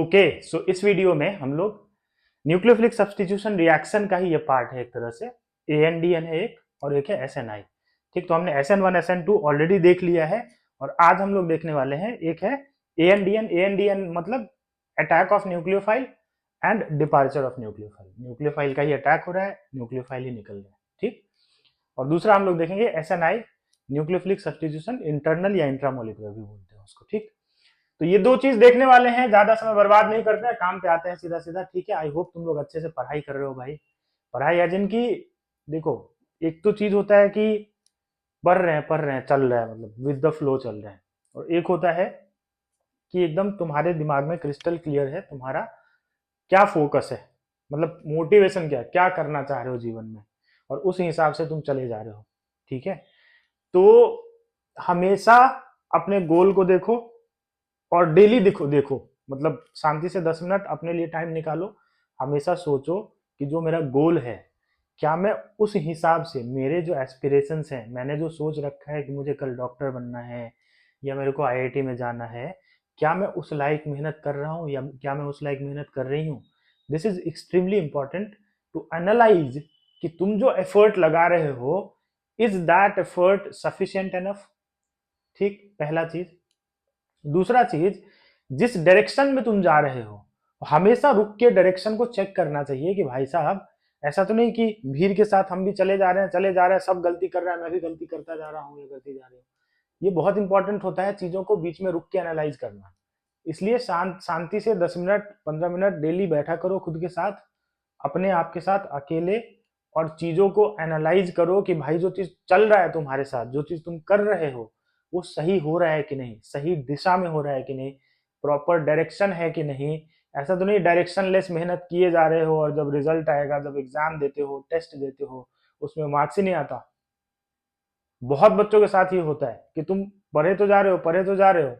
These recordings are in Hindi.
ओके सो इस वीडियो में हम लोग न्यूक्लियोफिलिक सब्स्टिट्यूशन रिएक्शन का ही ये पार्ट है। एक तरह से ANDN है एक और एक है SNI। ठीक, तो हमने SN1 SN2 ऑलरेडी देख लिया है और आज हम लोग देखने वाले हैं एक है ANDN मतलब attack of nucleophile and departure of nucleophile. Nucleophile का ही अटैक हो रहा है, न्यूक्लियोफाइल ही निकल रहा है। ठीक, और दूसरा हम लोग देखेंगे SNI न्यूक्लियोफिलिक सब्स्टिट्यूशन इंटरनल या इंट्रामोलिकुलर भी बोलते हैं उसको। ठीक, तो ये दो चीज देखने वाले हैं, ज्यादा समय बर्बाद नहीं करते हैं, काम पे आते हैं सीधा सीधा। ठीक है, आई होप तुम लोग अच्छे से पढ़ाई कर रहे हो भाई। पढ़ाई है जिनकी, देखो एक तो चीज होता है कि पढ़ रहे हैं चल रहा है, मतलब विद द फ्लो चल रहे हैं, और एक होता है कि एकदम तुम्हारे दिमाग में क्रिस्टल क्लियर है तुम्हारा क्या फोकस है, मतलब मोटिवेशन क्या करना चाह रहे हो जीवन में, और उस हिसाब से तुम चले जा रहे हो। ठीक है, तो हमेशा अपने गोल को देखो और डेली देखो मतलब शांति से 10 मिनट अपने लिए टाइम निकालो। हमेशा सोचो कि जो मेरा गोल है, क्या मैं उस हिसाब से, मेरे जो एस्पिरेशंस हैं, मैंने जो सोच रखा है कि मुझे कल डॉक्टर बनना है या मेरे को IIT में जाना है, क्या मैं उस लायक मेहनत कर रहा हूँ या क्या मैं उस लायक मेहनत कर रही हूँ। This is extremely important to analyze कि तुम जो एफर्ट लगा रहे हो, is that effort sufficient enough. ठीक, पहला चीज। दूसरा चीज, जिस डायरेक्शन में तुम जा रहे हो, हमेशा रुक के डायरेक्शन को चेक करना चाहिए कि भाई साहब ऐसा तो नहीं कि भीड़ के साथ हम भी चले जा रहे हैं, सब गलती कर रहा है, मैं भी गलती करता जा रहा हूँ या करती जा रही हूँ। ये बहुत इंपॉर्टेंट होता है चीजों को बीच में रुक के एनालाइज करना। इसलिए शांति से 10 मिनट 15 मिनट डेली बैठा करो खुद के साथ, अपने आप के साथ अकेले, और चीजों को एनालाइज करो कि भाई जो चीज चल रहा है तुम्हारे साथ, जो चीज तुम कर रहे हो, वो सही हो रहा है कि नहीं, सही दिशा में हो रहा है कि नहीं, प्रॉपर डायरेक्शन है कि नहीं। ऐसा तो नहीं डायरेक्शन लेस मेहनत किए जा रहे हो और जब रिजल्ट आएगा, जब एग्जाम देते हो, टेस्ट देते हो, उसमें मार्क्स ही नहीं आता। बहुत बच्चों के साथ ये होता है कि तुम पढ़े तो जा रहे हो,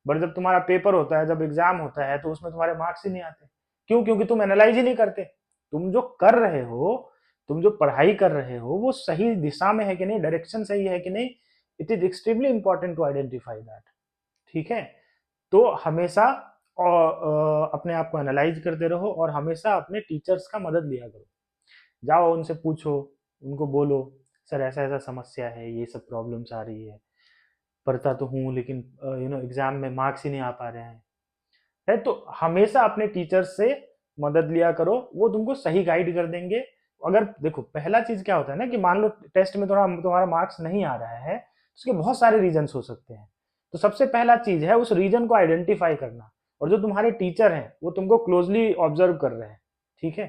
बट जब तुम्हारा पेपर होता है, जब एग्जाम होता है, तो उसमें तुम्हारे मार्क्स ही नहीं आते। क्यों? क्योंकि तुम एनालाइज ही नहीं करते। तुम जो कर रहे हो, तुम जो पढ़ाई कर रहे हो, वो सही दिशा में है कि नहीं, डायरेक्शन सही है कि नहीं। It is extremely important to identify that. ठीक है, तो हमेशा अपने आप को एनालाइज करते रहो और हमेशा अपने टीचर्स का मदद लिया करो। जाओ उनसे पूछो, उनको बोलो सर ऐसा ऐसा समस्या है, ये सब प्रॉब्लम्स आ रही पढ़ता तो हूँ लेकिन एग्जाम में मार्क्स ही नहीं आ पा रहे हैं। है, तो हमेशा अपने टीचर्स से मदद लिया करो, वो तुमको सही गाइड कर देंगे। अगर देखो, पहला चीज क्या होता है ना कि मान लो टेस्ट में तुम्हारा मार्क्स नहीं आ रहा है, उसके बहुत सारे रीजन हो सकते हैं। तो सबसे पहला चीज है उस रीजन को आइडेंटिफाई करना, और जो तुम्हारे टीचर हैं वो तुमको क्लोजली ऑब्जर्व कर रहे हैं। ठीक है,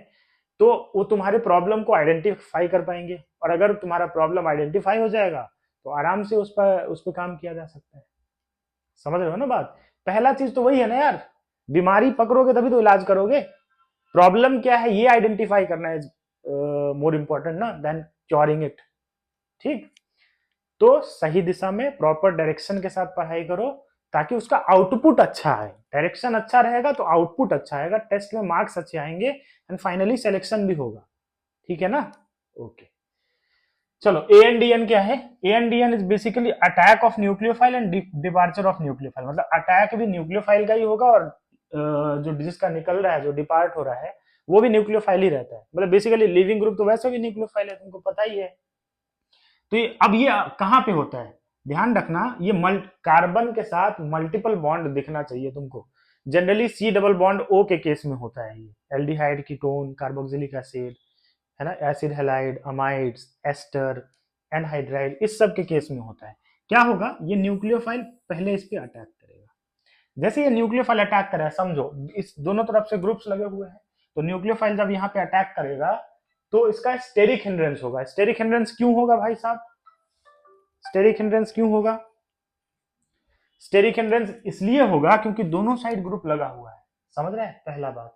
तो वो तुम्हारे प्रॉब्लम को आइडेंटिफाई कर पाएंगे, और अगर तुम्हारा प्रॉब्लम आइडेंटिफाई हो जाएगा तो आराम से उस पर काम किया जा सकता है। समझ रहे हो ना बात? पहला चीज तो वही है ना यार, बीमारी पकड़ोगे तभी तो इलाज करोगे। प्रॉब्लम क्या है ये आइडेंटिफाई करना इज मोर इंपॉर्टेंट ना देन क्योरिंग इट। ठीक, तो सही दिशा में प्रॉपर डायरेक्शन के साथ पढ़ाई करो, ताकि उसका आउटपुट अच्छा आए। डायरेक्शन अच्छा रहेगा तो आउटपुट अच्छा आएगा, टेस्ट में मार्क्स अच्छे आएंगे, एंड फाइनली सिलेक्शन भी होगा। ठीक है ना? ओके, चलो ANDN क्या है? ANDN is basically attack of nucleophile and departure of nucleophile. मतलब अटैक भी न्यूक्लियोफाइल का ही होगा, और जो जिसका निकल रहा है, जो डिपार्ट हो रहा है, वो भी न्यूक्लियोफाइल ही रहता है। मतलब बेसिकली लिविंग ग्रुप तो वैसे भी न्यूक्लियोफाइल है, तुमको पता ही है। तो अब ये कहाँ पे होता है, ध्यान रखना, ये कार्बन के साथ मल्टीपल बॉन्ड दिखना चाहिए तुमको। Generally C double bond O के केस में होता है ये, एल्डिहाइड कीटोन, कार्बोक्सिलिक एसिड, है ना, acid halide, amides, ester, anhydride, इस सब के केस में होता है। क्या होगा, ये न्यूक्लियोफाइल पहले इस पे अटैक करेगा। जैसे ये न्यूक्लियोफाइल अटैक करा है, समझो इस दोनों तरफ से ग्रुप्स लगे हुए हैं, तो न्यूक्लियोफाइल जब यहाँ पे अटैक करेगा तो इसका स्टेरिक हिंड्रेंस होगा। स्टेरिक हिंड्रेंस क्यों होगा भाई साहब? स्टेरिक हिंड्रेंस क्यों होगा? स्टेरिक हिंड्रेंस इसलिए होगा क्योंकि दोनों साइड ग्रुप लगा हुआ है। समझ रहे हैं? पहला बात।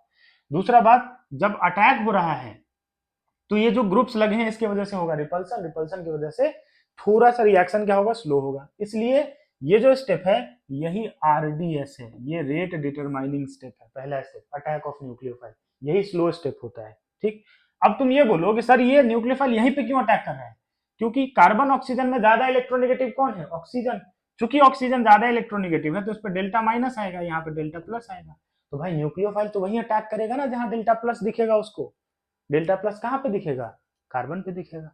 दूसरा बात, जब अटैक हो रहा है तो ये जो ग्रुप्स लगे हैं इसके वजह से होगा रिपल्सन, रिपल्सन की वजह से थोड़ा सा रिएक्शन क्या होगा, स्लो होगा। इसलिए ये जो स्टेप है यही RDS है, ये रेट डिटरमाइनिंग स्टेप है। पहला स्टेप अटैक ऑफ न्यूक्लियोफाइल, यही स्लो स्टेप होता है। ठीक, अब तुम ये बोलो कि सर ये न्यूक्लियोफाइल यहीं पे क्यों अटैक कर रहा है? क्योंकि कार्बन ऑक्सीजन में ज्यादा इलेक्ट्रोनेगेटिव कौन है? ऑक्सीजन। चूंकि ऑक्सीजन ज्यादा इलेक्ट्रोनेगेटिव है तो उस पर डेल्टा माइनस आएगा, यहाँ पे डेल्टा प्लस आएगा। तो भाई न्यूक्लियोफाइल तो वही अटैक करेगा ना जहां डेल्टा प्लस दिखेगा उसको। डेल्टा प्लस कहां पे दिखेगा? कार्बन पे दिखेगा,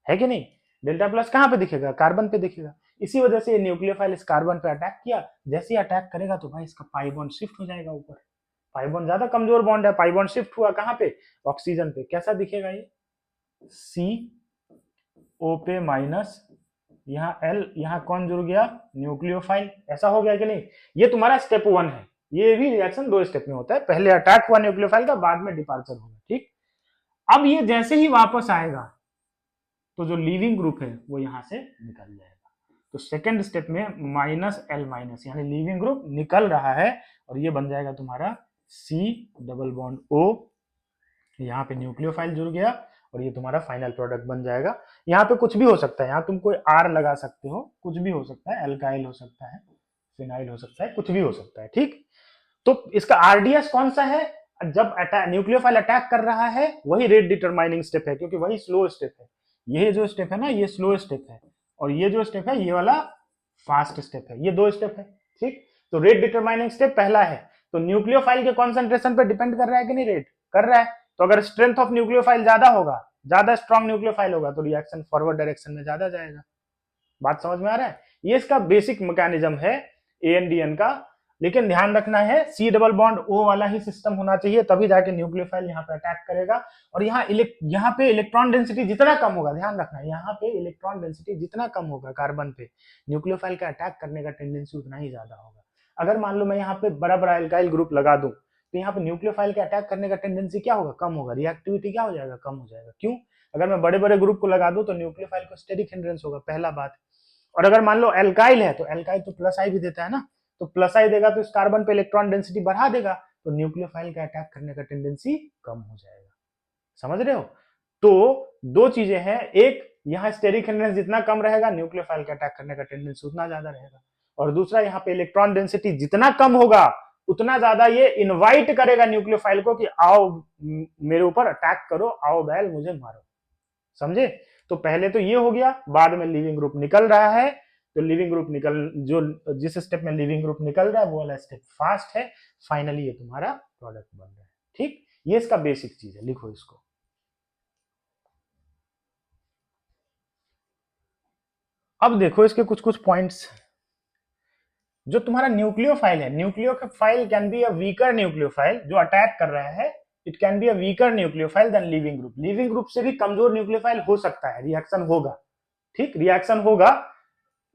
है कि नहीं? डेल्टा प्लस कहां पे दिखेगा? कार्बन पे दिखेगा। इसी वजह से न्यूक्लियोफाइल इस कार्बन पे अटैक किया। जैसे ही अटैक करेगा तो भाई इसका पाई बॉन्ड शिफ्ट हो जाएगा ऊपर। पाई बॉन्ड ज्यादा कमजोर बॉन्ड है, पाई बॉन्ड शिफ्ट हुआ कहां पे? ऑक्सीजन पे। कैसा दिखेगा ये? सी ओ पे माइनस, यहाँ एल, यहाँ कौन जुड़ गया? न्यूक्लियोफाइल। ऐसा हो गया कि नहीं? ये तुम्हारा स्टेप 1 है। ये भी रिएक्शन 2 स्टेप में होता है, पहले अटैक हुआ न्यूक्लियोफाइल का, बाद में डिपार्चर होगा। ठीक, अब ये जैसे ही वापस आएगा तो जो लीविंग ग्रुप है वो यहां से निकल जाएगा। तो सेकेंड स्टेप में माइनस एल माइनस, यानी लीविंग ग्रुप निकल रहा है और ये बन जाएगा तुम्हारा सी डबल बॉन्ड ओ। यहाँ पे न्यूक्लियोफाइल जुड़ गया और ये तुम्हारा फाइनल प्रोडक्ट बन जाएगा। यहाँ पे कुछ भी हो सकता है, यहाँ तुम कोई आर लगा सकते हो, कुछ भी हो सकता है, एल्काइल हो सकता है, फिनाइल हो सकता है, कुछ भी हो सकता है। ठीक, तो इसका आरडीएस कौन सा है? जब न्यूक्लियोफाइल अटैक कर रहा है वही रेट डिटरमाइनिंग स्टेप है, क्योंकि वही स्लो स्टेप है। ये जो स्टेप है ना, ये स्लो स्टेप है, और ये जो स्टेप है ये वाला फास्ट स्टेप है। ये 2 स्टेप है। ठीक, तो रेट डिटरमाइनिंग स्टेप पहला है। तो न्यूक्लियोफाइल के कॉन्सेंट्रेशन पे डिपेंड कर रहा है कि नहीं? रेट कर रहा है। तो अगर स्ट्रेंथ ऑफ न्यूक्लियोफाइल ज्यादा होगा, ज्यादा स्ट्रॉन्ग न्यूक्लियोफाइल होगा, तो रिएक्शन फॉरवर्ड डायरेक्शन में ज्यादा जाएगा। बात समझ में आ रहा है? ये इसका बेसिक मैकेनिज्म है एएनडीएन का। लेकिन ध्यान रखना है सी डबल बॉन्ड ओ वाला ही सिस्टम होना चाहिए, तभी जाके न्यूक्लियोफाइल यहाँ पे अटैक करेगा। और यहाँ पे इलेक्ट्रॉन डेंसिटी जितना कम होगा, ध्यान रखना है, यहाँ पे इलेक्ट्रॉन डेंसिटी जितना कम होगा कार्बन पे, न्यूक्लियोफाइल का अटैक करने का टेंडेंसी उतना ही ज्यादा होगा। अगर मान लो मैं यहाँ पे बड़ा बड़ा एल्काइल ग्रुप लगा दूं, तो यहाँ पे न्यूक्लियोफाइल के अटैक करने का टेंडेंसी क्या होगा? कम होगा। रिएक्टिविटी क्या हो जाएगा? कम हो जाएगा। क्यों? अगर मैं बड़े बड़े ग्रुप को लगा दूं तो न्यूक्लियोफाइल को स्टेरिक हिंड्रेंस होगा, पहला बात। और अगर मान लो एल्काइल है, तो एल्काइल तो प्लस आई भी देता है ना, तो प्लस आई देगा तो इस कार्बन पे इलेक्ट्रॉन डेंसिटी बढ़ा देगा, तो न्यूक्लियोफाइल का अटैक करने का टेंडेंसी कम हो जाएगा। समझ रहे हो? तो 2 चीजें हैं, एक यहाँ स्टेरिक हिंड्रेंस जितना कम रहेगा, न्यूक्लियोफाइल का अटैक करने का टेंडेंसी उतना ज्यादा रहेगा। और दूसरा, यहाँ पे इलेक्ट्रॉन डेंसिटी जितना कम होगा उतना ज्यादा ये इनवाइट करेगा न्यूक्लियोफाइल को कि आओ मेरे ऊपर अटैक करो, आओ बैल मुझे मारो। समझे? तो पहले तो ये हो गया, बाद में लिविंग ग्रुप निकल रहा है। तो लिविंग ग्रुप जो जिस स्टेप में लिविंग ग्रुप निकल रहा है वो वाला स्टेप फास्ट है। फाइनली ये तुम्हारा प्रोडक्ट बन रहा है। ठीक, ये इसका बेसिक चीज है, लिखो इसको। अब देखो इसके कुछ कुछ पॉइंट्स। जो तुम्हारा न्यूक्लियोफाइल है, nucleophile can be a weaker nucleophile, जो अटैक कर रहा है, it can be a weaker nucleophile then leaving group. Leaving group से भी कमजोर न्यूक्लियोफाइल हो सकता है, रिएक्शन होगा। ठीक, रिएक्शन होगा,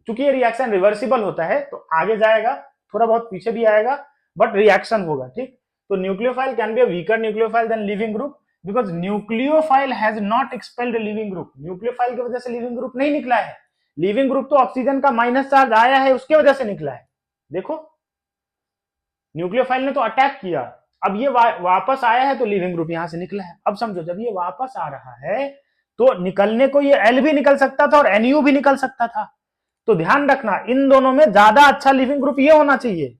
क्योंकि ये रिएक्शन रिवर्सिबल होता है, तो आगे जाएगा, थोड़ा बहुत पीछे भी आएगा, बट रिएक्शन होगा। ठीक, तो nucleophile can be a weaker nucleophile then leaving group, because nucleophile has not expelled leaving group. Nucleophile की वजह से लिविंग ग्रुप नहीं निकला है। लिविंग ग्रुप तो ऑक्सीजन का माइनस चार्ज आया है उसके वजह से निकला है। देखो, न्यूक्लियोफाइल ने तो अटैक किया, अब ये वापस आया है तो लिविंग ग्रुप यहां से निकला है। अब समझो, जब ये वापस आ रहा है तो निकलने को ये एल भी निकल सकता था और एनयू भी निकल सकता था। तो ध्यान रखना, इन दोनों में ज्यादा अच्छा लिविंग ग्रुप ये होना चाहिए।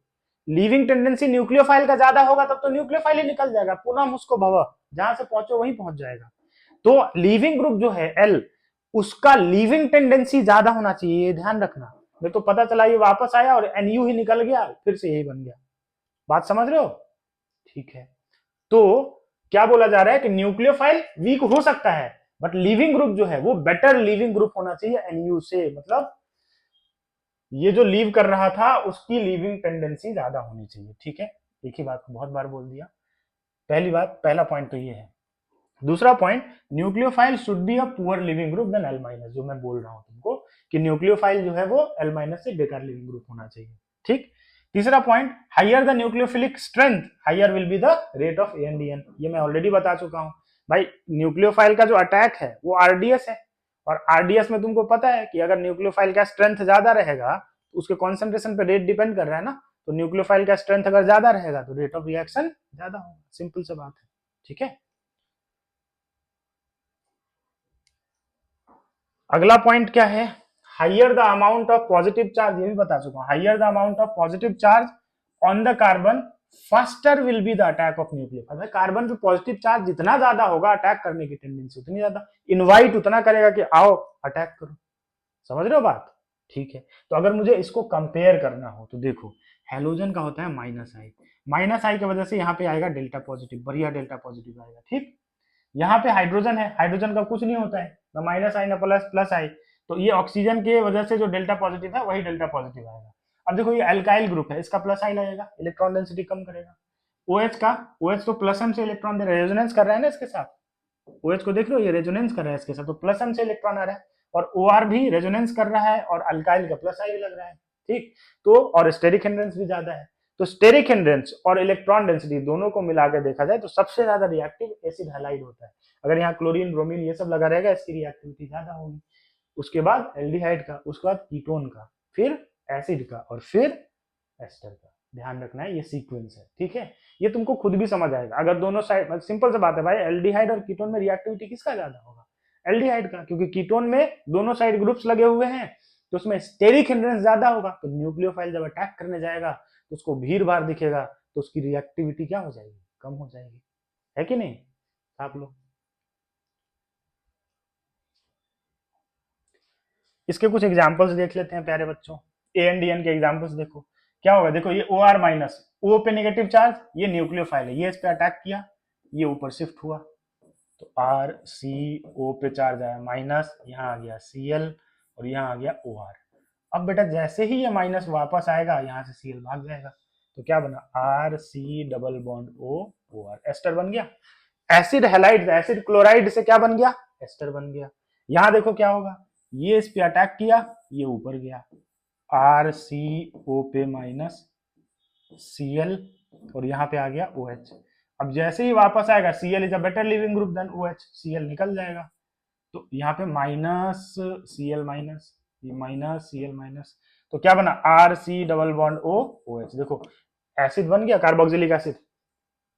लिविंग टेंडेंसी न्यूक्लियोफाइल का ज्यादा होगा तब तो न्यूक्लियोफाइल ही निकल जाएगा, पुनः उसको भव, जहां से पहुंचो वहीं पहुंच जाएगा। तो लिविंग ग्रुप जो है एल, उसका लिविंग टेंडेंसी ज्यादा होना चाहिए, ये ध्यान रखना। नहीं तो पता चला ये वापस आया और एनयू ही निकल गया, फिर से यही बन गया। बात समझ रहे हो? ठीक है, तो क्या बोला जा रहा है कि न्यूक्लियोफाइल वीक हो सकता है, बट लिविंग ग्रुप जो है वो बेटर लिविंग ग्रुप होना चाहिए एनयू से। मतलब ये जो लीव कर रहा था उसकी लीविंग टेंडेंसी ज्यादा होनी चाहिए। ठीक है, एक ही बात को बहुत बार बोल दिया। पहली बात, पहला पॉइंट तो ये है। दूसरा point, nucleophile should be a poor leaving group then L minus, जो मैं बोल रहा हूं तुमको कि न्यूक्लियोफाइल जो है वो एल माइनस से बेकार लिविंग ग्रुप होना चाहिए। ठीक, तीसरा point, higher the nucleophilic strength higher will be the rate of एएनडीएन। ये मैं ऑलरेडी बता चुका हूं भाई। न्यूक्लियोफाइल का जो अटैक है वो आरडीएस है, और आरडीएस में तुमको पता है कि अगर न्यूक्लियोफाइल का स्ट्रेंथ ज्यादा रहेगा तो उसके कॉन्सेंट्रेशन पे रेट डिपेंड कर रहा है ना। तो न्यूक्लियोफाइल का स्ट्रेंथ अगर ज्यादा रहेगा तो रेट ऑफ रिएक्शन ज्यादा होगा, सिंपल सा बात है। ठीक है, अगला पॉइंट क्या है? Higher the amount of positive charge, ये भी बता चुका हूं। Higher the amount of positive charge on the carbon, faster will be the attack of nucleophile. Carbon पे पॉजिटिव चार्ज जितना ज्यादा होगा, अटैक करने की टेंडेंसी उतनी ज्यादा, इनवाइट उतना करेगा कि आओ अटैक करो। समझ रहे हो बात? ठीक है, तो अगर मुझे इसको कंपेयर करना हो तो देखो, हैलोजन का होता है माइनस आई। माइनस आई की वजह से यहाँ पे आएगा डेल्टा पॉजिटिव, बढ़िया डेल्टा पॉजिटिव आएगा। ठीक, यहाँ पे हाइड्रोजन है, हाइड्रोजन का कुछ नहीं होता है, ना माइनस आई ना प्लस प्लस आई, तो ये ऑक्सीजन के वजह से जो डेल्टा पॉजिटिव है वही डेल्टा पॉजिटिव आएगा। अब देखो ये अल्काइल ग्रुप है, इसका प्लस आई लगेगा, इलेक्ट्रॉन डेंसिटी कम करेगा। OH का, OH तो प्लस एम से इलेक्ट्रॉन दे रहा है, रेजोनेंस कर रहा है ना इसके साथ, OH को देख लो ये रेजोनेंस कर रहा है इसके साथ, तो प्लस एम से इलेक्ट्रॉन आ रहा है, और OR भी रेजोनेंस कर रहा है और अल्काइल का प्लस आई लग रहा है। ठीक, तो और स्टेरिक हिंड्रेंस भी ज्यादा है, तो स्टेरिक हिंड्रेंस और इलेक्ट्रॉन डेंसिटी दोनों को मिला के देखा जाए तो सबसे ज्यादा रिएक्टिव एसिड हैलाइड होता है। अगर यहाँ क्लोरीन ब्रोमीन ये सब लगा रहेगा इसकी रिएक्टिविटी ज्यादा होगी। उसके बाद एल्डिहाइड का, उसके बाद कीटोन का, फिर एसिड का, और फिर एस्टर का। ध्यान रखना है ये सीक्वेंस है। ठीक है, ये तुमको खुद भी समझ आएगा। अगर दोनों साइड, सिंपल सा बात है भाई, एल्डिहाइड और कीटोन में रिएक्टिविटी किसका ज्यादा होगा? एल्डिहाइड का, क्योंकि कीटोन में दोनों साइड ग्रुप्स लगे हुए हैं तो उसमें स्टेरिक हिंड्रेंस ज्यादा होगा, तो न्यूक्लियोफाइल जब अटैक करने जाएगा तो उसको भीड़ भाड़ दिखेगा, तो उसकी रिएक्टिविटी क्या हो जाएगी? कम हो जाएगी, है कि नहीं आप लोग? इसके कुछ एग्जांपल्स देख लेते हैं प्यारे बच्चों। ANDN के एग्जांपल्स देखो क्या होगा। देखो ये OR माइनस, O पे नेगेटिव चार्ज, ये न्यूक्लियोफाइल है, ये इस पे अटैक किया, ये ऊपर शिफ्ट हुआ, तो RCO पे चार्ज आया माइनस, यहाँ आ गया Cl और यहाँ आ गया OR। अब बेटा जैसे ही ये माइनस वापस आएगा यहाँ से Cl भाग जाएगा, तो क्या बना? RC double bond O OR, ester बन गया। एसिड हैलाइड, एसिड क्लोराइड से क्या बन गया? एस्टर बन गया। यहाँ देखो क्या होगा, ये इस पे अटैक किया, ये ऊपर गया, RCO पे माइनस Cl और यहाँ पे आ गया OH। अब जैसे ही वापस आएगा, Cl is a better leaving group then OH, Cl निकल जाएगा, तो यहाँ पे माइनस Cl माइनस, ये माइनस Cl माइनस, तो क्या बना? RC double bond O OH। देखो एसिड बन गया, कार्बोक्सिलिक एसिड,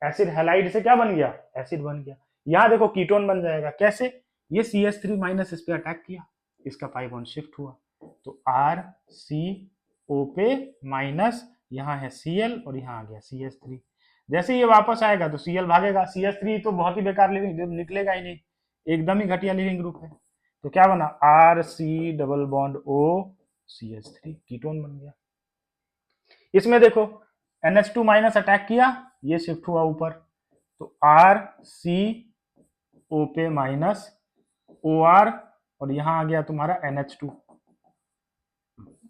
एसिड हैलाइड से क्या बन गया? एसिड बन गया। यहाँ देखो कीटोन बन जाएगा, कैसे? ये CH3 माइनस इस पे अटैक किया, इसका पाई बॉन्ड शिफ्ट हुआ, तो RCO पे माइनस, यहाँ है Cl और यहाँ आ गया CH3। जैसे ये वापस आएगा तो Cl भागेगा, CH3 तो बहुत ही बेकार लिविंग, निकलेगा ही नहीं, एकदम ही घटिया लिविंग ग्रुप है, तो क्या बना? RC double bond O CH3, ketone बन गया। इसमें देखो NH2 माइनस अटैक किया, ये शिफ्ट हुआ ऊपर, तो RCO पे माइनस OR और यहाँ आ गया तुम्हारा NH2,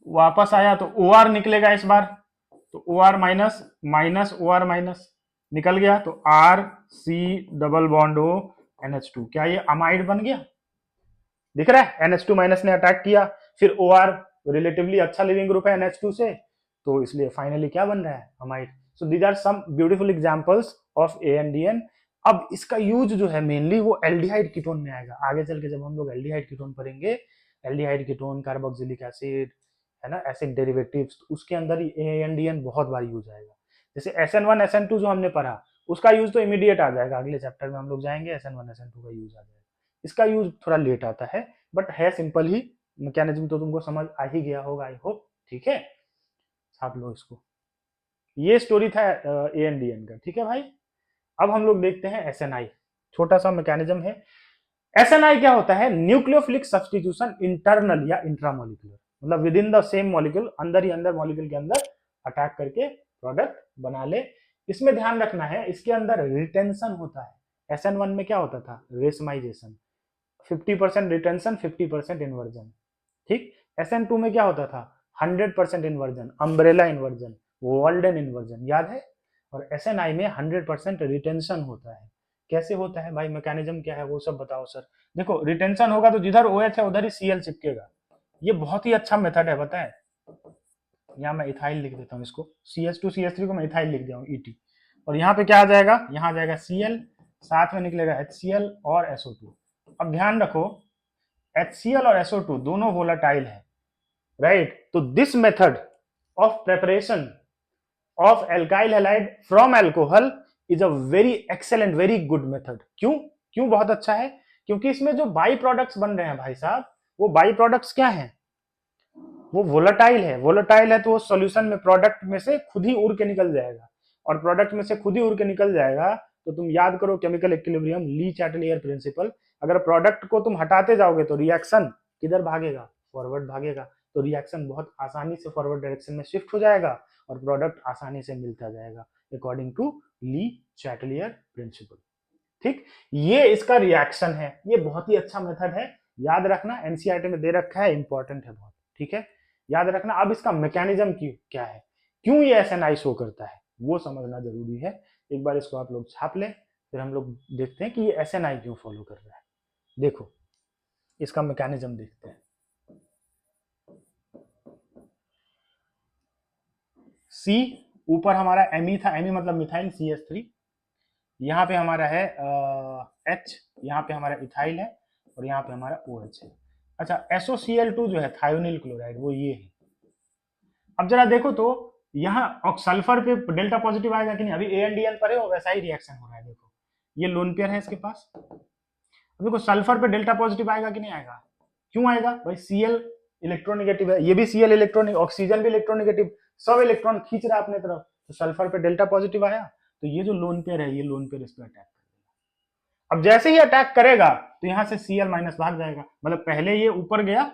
वापस आया तो OR निकलेगा इस बार, तो OR minus minus OR minus निकल गया, तो RC double bond O NH2, क्या ये अमाइड बन गया? दिख रहा है, NH2 माइनस ने अटैक किया, फिर OR रिलेटिवली अच्छा लिविंग ग्रुप है NH2 से, तो इसलिए फाइनली क्या बन रहा है? Amide. So these are some beautiful examples of ANDN। अब इसका यूज जो है मेनली वो एल्डिहाइड कीटोन में आएगा, आगे चल के जब हम लोग एल्डिहाइड कीटोन पढ़ेंगे, एल्डिहाइड कीटोन, कार्बोक्सिलिक एसिड, है ना, एसिड डेरिवेटिव्स, तो उसके अंदर ANDN बहुत बार यूज आएगा। जैसे SN1 SN2 जो हमने पढ़ा, उसका यूज तो इमीडिएट आ जाएगा, अगले चैप्टर में हम लोग जाएंगे, SN1 SN2 का यूज आ जाएगा। इसका यूज थोड़ा लेट आता है, बट है सिंपल ही, मैकेनिज्म तो तुमको समझ आ ही गया होगा आई होप। ठीक है, छाप लो इसको। ये स्टोरी था ANDN का। ठीक है भाई, अब हम लोग देखते हैं SNI, छोटा सा मैकेनिज्म है। SNI क्या होता है? न्यूक्लियोफिलिक सब्स्टिट्यूशन इंटरनल या इंट्रामोलिकुलर, मतलब with in the same molecule, अंदर ही अंदर मॉलिक्यूल के अंदर अटैक करके प्रोडक्ट बना ले। इसमें ध्यान रखना है, इसके अंदर रिटेंशन होता है। SN1 में क्या होता था? Racemisation, 50% retention 50% inversion. ठीक, SN2 में क्या होता था? 100% inversion, umbrella inversion, Walden inversion, याद है? और SNI में 100% रिटेंशन होता है। कैसे होता है भाई, मैकेनिज्म क्या है वो सब बताओ सर। देखो रिटेंशन होगा तो जिधर OH है उधर ही Cl चिपकेगा, ये बहुत ही अच्छा मेथड है, पता है? यहाँ मैं इथाइल लिख देता हूँ, इसको CH2 CH3 को मैं इथाइल लिख दिया हूँ ET, और यहाँ पे क्या आ जाएगा? यहाँ आ जाएगा Cl, साथ में निकलेगा HCl और SO2। अब ध्यान रखो, HCl और SO2 दोनों वोलाटाइल है, राइट? तो this method of preparation of alkyl halide from alcohol is a very excellent, very good method. क्यों? क्यों बहुत अच्छा है? क्योंकि इसमें जो बाई प्रोडक्ट्स बन रहे हैं भाई साहब, वो बाई प्रोडक्ट्स क्या हैं? वो वोलाटाइल है। वोलाटाइल है तो वो सॉल्यूशन में, प्रोडक्ट में से खुद ही उड़ के निकल जाएगा, और प्रोडक्ट में से खुद ही उड़ के निकल जाएगा तो तुम याद करो केमिकल इक्विलिब्रियम, ली चैटलियर प्रिंसिपल। अगर प्रोडक्ट को तुम हटाते जाओगे तो रिएक्शन किधर भागेगा? फॉरवर्ड भागेगा, तो रिएक्शन बहुत आसानी से फॉरवर्ड डायरेक्शन में शिफ्ट हो जाएगा, और प्रोडक्ट आसानी से मिलता जाएगा according to Le Chatelier principle. ठीक, ये इसका रिएक्शन है, ये बहुत ही अच्छा मेथड है, याद रखना, एनसीईआरटी में दे रखा है, इंपॉर्टेंट है बहुत। ठीक है, याद रखना। अब इसका मैकेनिज्म क्या है, क्यों ये एसएनआई शो करता है, वो समझना जरूरी है। एक बार इसको आप लोग छाप लें, फिर हम लोग देखते हैं कि ये एसएनआई क्यों फॉलो कर रहा है। देखो इसका मैकेनिज्म देखते हैं। सी ऊपर हमारा एमी था, एमी मतलब मिथाइल CH3, यहाँ पे हमारा है H, यहाँ पे हमारा इथाइल है और यहाँ पे हमारा OH है। अच्छा, SOCl2 जो है थायोनिल क्लोराइड, वो ये है। अब जरा देखो तो यहाँ सल्फर पे डेल्टा पॉजिटिव आएगा कि नहीं, अभी ANDN पर है और वैसा ही रिएक्शन हो रहा है। देखो ये लोन पेयर है इसके पास, देखो सल्फर पे डेल्टा पॉजिटिव आएगा कि नहीं आएगा, क्यों आएगा भाई, Cl इलेक्ट्रोनेगेटिव है, ये भी Cl इलेक्ट्रॉनिक, ऑक्सीजन भी इलेक्ट्रोनेगेटिव, सब इलेक्ट्रॉन खींच रहा है अपने तरफ, तो सल्फर पे डेल्टा पॉजिटिव आया, तो ये जो लोन पेयर है, ये लोन पेयर इस पर अटैक करेगा। अब जैसे ही अटैक करेगा तो यहाँ से Cl माइनस भाग जाएगा, मतलब पहले ये ऊपर गया,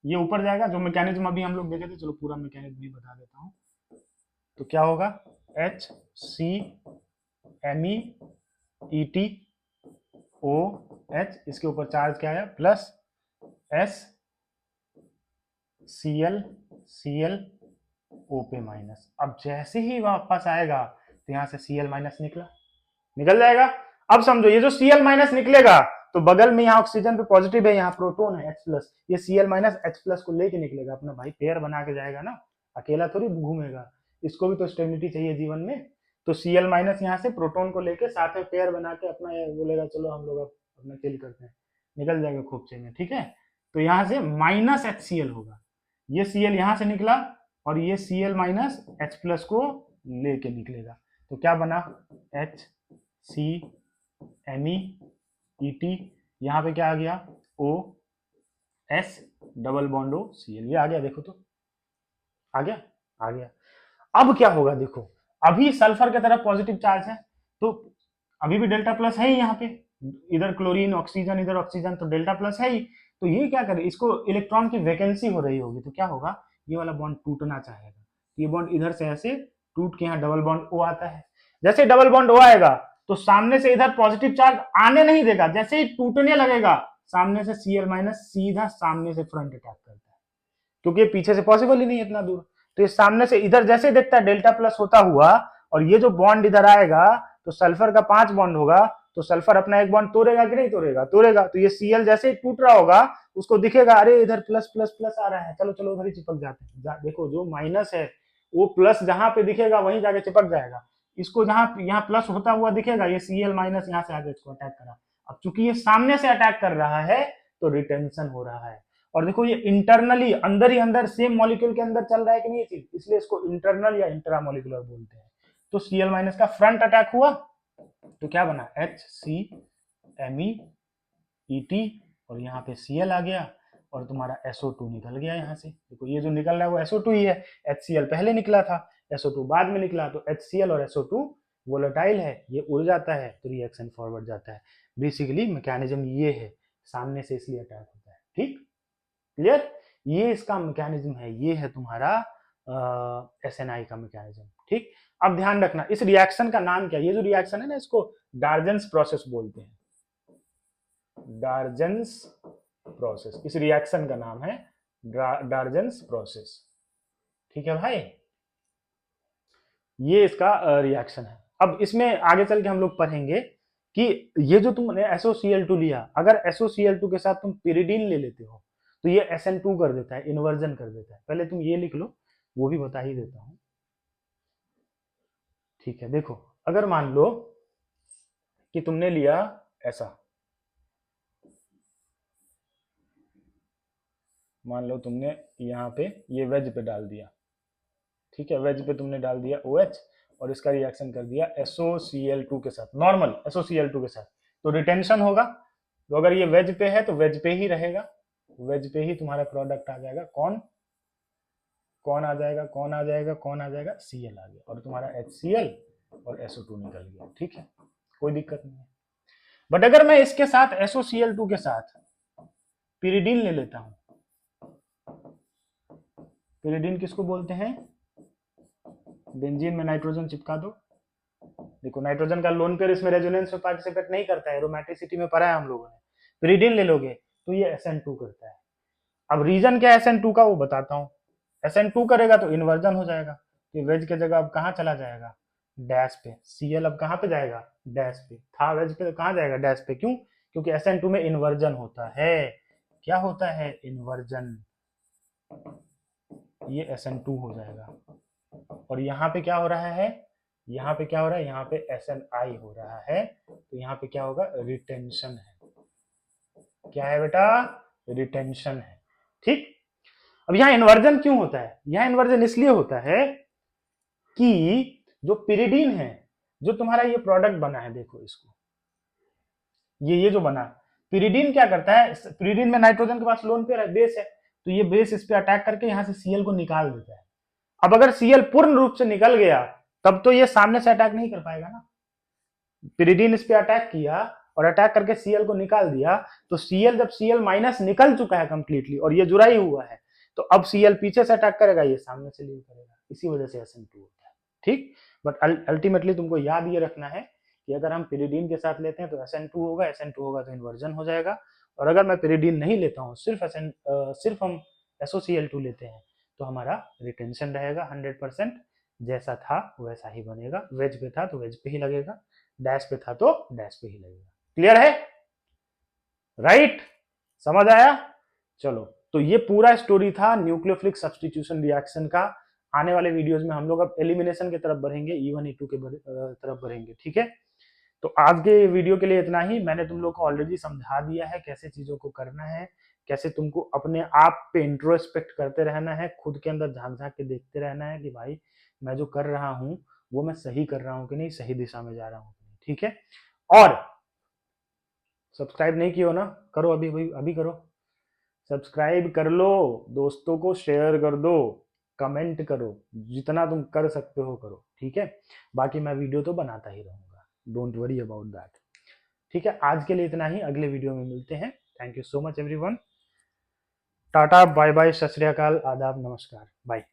ये ऊपर जाएगा, जो मैकेनिज्म अभी हम लोग देखे थे, चलो पूरा मैकेनिज्म भी बता देता हूँ। तो क्या होगा, HCMeETOH, इसके ऊपर चार्ज क्या है, प्लस SCl पे माइनस। अब जैसे ही वापस आएगा तो यहाँ से Cl माइनस निकल जाएगा। अब समझो ये जो Cl माइनस निकलेगा तो बगल में यहाँ ऑक्सीजन पे पॉजिटिव है, यहाँ प्रोटॉन है H+, ये Cl माइनस H+ को लेके निकलेगा, अपना भाई पेयर बना के जाएगा ना, अकेला थोड़ी घूमेगा, इसको भी तो स्टेबिलिटी चाहिए जीवन में। तो Cl माइनस यहाँ से प्रोटॉन को लेके साथ में पेयर बना के अपना बोलेगा चलो हम लोग अपना चिल करते हैं, निकल जाएगा खोपचे में। ठीक है, तो यहाँ से माइनस HCl होगा, ये Cl यहाँ से निकला और ये Cl माइनस H+ को लेके निकलेगा, तो क्या बना, HCMeET, यहाँ पे क्या आ गया, OS डबल बॉन्ड OCl, ये आ गया, देखो तो आ गया। अब क्या होगा, देखो अभी सल्फर की तरफ पॉजिटिव चार्ज है, तो अभी भी डेल्टा प्लस है ही यहाँ पे, इधर क्लोरीन ऑक्सीजन, इधर ऑक्सीजन, तो डेल्टा प्लस है ही, तो ये क्या करे, इसको इलेक्ट्रॉन की वैकेंसी हो रही होगी, तो क्या होगा, ये वाला बॉन्ड टूटना चाहेगा, ये बॉन्ड इधर से ऐसे टूट के यहाँ डबल बॉन्ड O आता है, जैसे डबल बॉन्ड O आएगा तो सामने से इधर पॉजिटिव चार्ज आने नहीं देगा, जैसे ही टूटने लगेगा सामने से Cl माइनस सीधा सामने से फ्रंट अटैक करता है, क्योंकि पीछे से पॉसिबल ही नहीं है इतना दूर, तो ये सामने से इधर जैसे देखता है डेल्टा प्लस होता हुआ, और ये जो बॉन्ड इधर आएगा तो सल्फर का 5 बॉन्ड होगा, तो सल्फर अपना एक बॉन्ड तोड़ेगा कि नहीं तोड़ेगा, तो ये Cl जैसे ही टूट रहा होगा उसको दिखेगा, अरे इधर प्लस प्लस प्लस आ रहा है, चलो चलो उधर ही चिपक जाते हैं, देखो जो माइनस है वो प्लस जहां पे दिखेगा वहीं जाके चिपक जाएगा, इसको जहां यहाँ प्लस होता हुआ दिखेगा, ये Cl माइनस यहाँ से आगे इसको अटैक करा, अब चूंकि ये सामने से अटैक कर रहा है तो रिटेंशन हो रहा है, और देखो ये इंटरनली अंदर ही अंदर सेम मॉलिक्यूल के अंदर चल रहा है कि नहीं चीज, इसलिए इसको इंटरनल या इंट्रामोलिकुलर बोलते हैं। तो Cl माइनस का फ्रंट अटैक हुआ तो क्या बना, HCMeET, और यहाँ पे Cl आ गया और तुम्हारा SO2 निकल गया यहाँ से, देखो ये जो निकल रहा है वो SO2 ही है, HCl पहले निकला था, SO2 बाद में निकला, तो HCl और SO2 वोलेटाइल है, ये उड़ जाता है तो रिएक्शन फॉरवर्ड जाता है, बेसिकली मैकेनिज्म ये है, सामने से इसलिए अटैक होता है। ठीक, क्लियर, ये इसका मैकेनिज्म है, ये है तुम्हारा SNI का मैकेनिज्म। ठीक, अब ध्यान रखना इस रिएक्शन का नाम क्या है, ये जो रिएक्शन है ना इसको डार्जन्स प्रोसेस बोलते हैं, डार्जन्स प्रोसेस, इस रिएक्शन का नाम है डार्जन्स प्रोसेस। ठीक है भाई, ये इसका रिएक्शन है। अब इसमें आगे चल के हम लोग पढ़ेंगे कि ये जो तुमने SOCl2 लिया, अगर SOCl2 के साथ तुम pyridine ले लेते हो तो ये SN2 कर देता है, इन्वर्जन कर देता है, पहले तुम ये लिख लो, वो भी बता ही देता हूं। ठीक है, देखो अगर मान लो कि तुमने लिया ऐसा, मान लो तुमने यहाँ पे ये वेज पे डाल दिया, ठीक है, वेज पे तुमने डाल दिया OH और इसका रिएक्शन कर दिया SOCl2 के साथ, नॉर्मल SOCl2 के साथ, तो रिटेंशन होगा, तो अगर ये वेज पे है तो वेज पे ही रहेगा, वेज पे ही तुम्हारा प्रोडक्ट आ जाएगा, कौन आ जाएगा, Cl आ गया, और तुम्हारा HCl और SO2 निकल गया। ठीक है, कोई दिक्कत नहीं है। बट अगर मैं इसके साथ SOCl2 के साथ pyridine ले लेता हूं, pyridine किसको बोलते हैं, बेंजीन में नाइट्रोजन चिपका दो। देखो नाइट्रोजन का लोन पेयर इसमें रेजोनेंस में पार्टिसिपेट नहीं करता है, एरोमेटिसिटी में पढ़ा है हम लोगों ने। पिरिडीन ले लोगे तो ये SN2 करता है। अब रीजन क्या है SN2 का वो बताता हूँ। SN2 करेगा तो इन्वर्जन हो जाएगा, तो वेज के जगह अब कहाँ चला जाएगा, डैश पे। Cl अब कहाँ पे जाएगा, डैश पे। था वेज पे तो कहाँ जाएगा, डैश पे। क्यों, क्योंकि SN2 में इन्वर्जन होता है। क्या होता है, इन्वर्जन। ये SN2 हो जाएगा। और यहाँ पे क्या हो रहा है, यहाँ पे क्या हो रहा है, यहाँ पे SNI हो रहा है, तो यहाँ पे क्या होगा, रिटेंशन है। क्या है बेटा, रिटेंशन है। ठीक। अब यहाँ इन्वर्जन क्यों होता है, यहाँ इन्वर्जन इसलिए होता है कि जो पिरिडीन है, जो तुम्हारा ये प्रोडक्ट बना है, देखो इसको, ये जो बना, पिरिडीन क्या करता है, पिरिडीन में नाइट्रोजन के पास लोन पेयर है, बेस है, तो ये बेस इस पे अटैक करके यहाँ से Cl को निकाल देता है। अब अगर Cl पूर्ण रूप से निकल गया तब तो ये सामने से अटैक नहीं कर पाएगा ना। पिरिडीन इस पे अटैक किया और अटैक करके Cl को निकाल दिया, तो Cl जब Cl माइनस निकल चुका है कंप्लीटली और ये जुड़ा ही हुआ है, तो अब Cl पीछे से अटैक करेगा, ये सामने से लीव करेगा, इसी वजह से SN2 होता है। ठीक। बट अल्टीमेटली तुमको याद ये रखना है कि अगर हम पिरिडीन के साथ लेते हैं तो SN2 होगा, SN2 होगा तो इन्वर्जन हो जाएगा। और अगर मैं पिरिडीन नहीं लेता हूँ, सिर्फ हम SOCl2 लेते हैं, तो हमारा रिटेंशन रहेगा 100%, जैसा था वैसा ही बनेगा। वेज पे था तो वेज पे ही लगेगा, डैश पे था तो डैश पे ही लगेगा। क्लियर है, राइट, समझ आया। चलो, तो ये पूरा स्टोरी था न्यूक्लियोफिलिक सब्स्टिट्यूशन रिएक्शन का। आने वाले वीडियोस में हम लोग अब एलिमिनेशन की तरफ बढ़ेंगे, E1 E2 के तरफ बढ़ेंगे। ठीक है, तो आज के वीडियो के लिए इतना ही। मैंने तुम लोग को ऑलरेडी समझा दिया है कैसे चीजों को करना है, कैसे तुमको अपने आप पे इंट्रोस्पेक्ट करते रहना है, खुद के अंदर झांक झांक के देखते रहना है कि भाई मैं जो कर रहा हूँ वो मैं सही कर रहा हूँ कि नहीं, सही दिशा में जा रहा हूँ कि नहीं। ठीक है, और सब्सक्राइब नहीं किया हो ना, करो, अभी अभी अभी करो, सब्सक्राइब कर लो, दोस्तों को शेयर कर दो, कमेंट करो, जितना तुम कर सकते हो करो। ठीक है, बाकी मैं वीडियो तो बनाता ही रहूंगा, डोंट वरी अबाउट दैट। ठीक है, आज के लिए इतना ही, अगले वीडियो में मिलते हैं। Thank you so much everyone, tata bye bye, सत श्री अकाल, आदाब, नमस्कार, बाय।